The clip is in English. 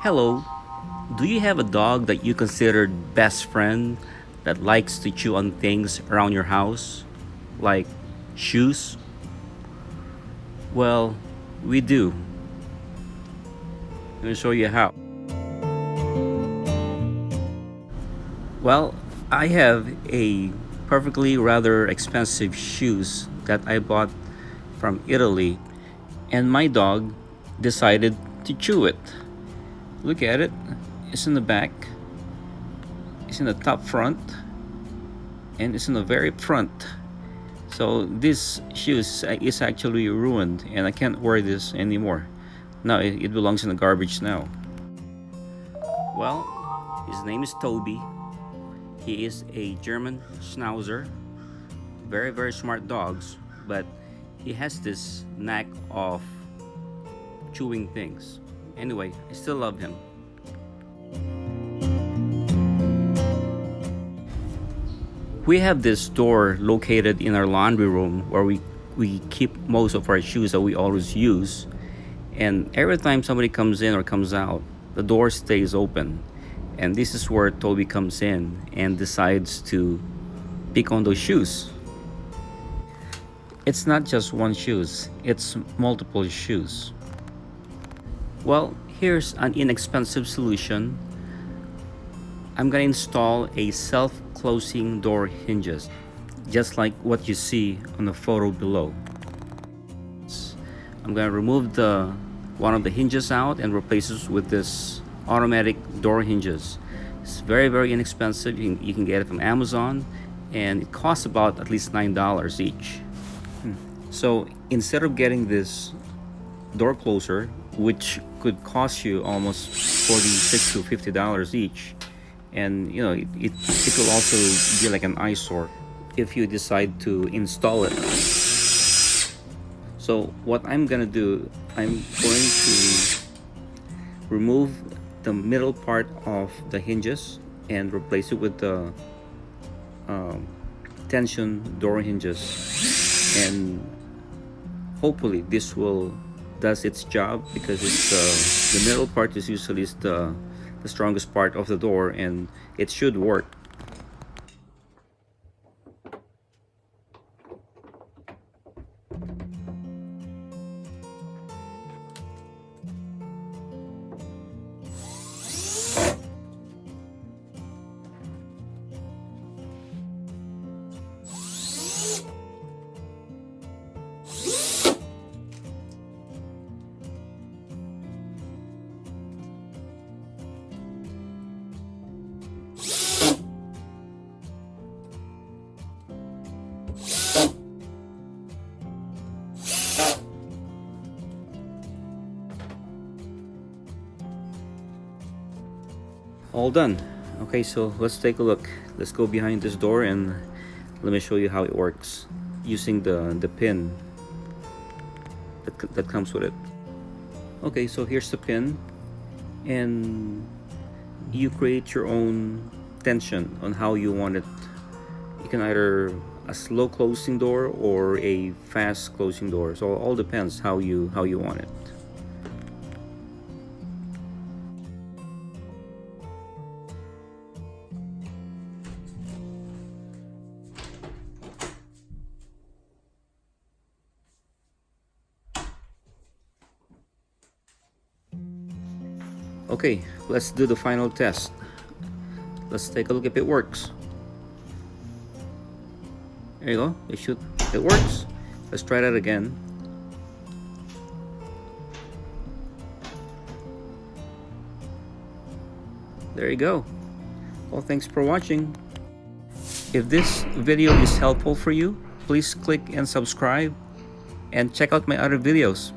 Hello, do you have a dog that you consider best friend that likes to chew on things around your house, like shoes? Well, we do. Let me show you how. Well, I have a perfectly rather expensive shoes that I bought from Italy, and my dog decided to chew it. Look at it. It's in the back, it's in the top front, and it's in the very front. So this shoes is actually ruined, and I can't wear this anymore. Now it belongs in the garbage now. Well, his name is Toby. He is a German Schnauzer. Very, very smart dogs, but he has this knack of chewing things. Anyway, I still love him. We have this door located in our laundry room where we keep most of our shoes that we always use. And every time somebody comes in or comes out, the door stays open. And this is where Toby comes in and decides to pick on those shoes. It's not just one shoes, it's multiple shoes. Well, here's an inexpensive solution. I'm gonna install a self-closing door hinges, just like what you see on the photo below. I'm gonna remove one of the hinges out and replace it with this automatic door hinges. It's very, very inexpensive. You can get it from Amazon, and it costs about at least $9 each. So instead of getting this door closer, which could cost you almost $46 to $50 each, and you know it will also be like an eyesore if you decide to install it. So what I'm gonna do, I'm going to remove the middle part of the hinges and replace it with the tension door hinges, and hopefully this will does its job, because it's the middle part is usually the strongest part of the door, and it should work. All done. Okay, so let's take a look. Let's go behind this door and let me show you how it works using the pin that comes with it. Okay, so here's the pin, and you create your own tension on how you want it. You can either a slow closing door or a fast closing door, so it all depends how you want it. Okay, let's do the final test. Let's take a look if it works. There you go. It works. Let's try that again. There you go. Well, thanks for watching. If this video is helpful for you, please click and subscribe and check out my other videos.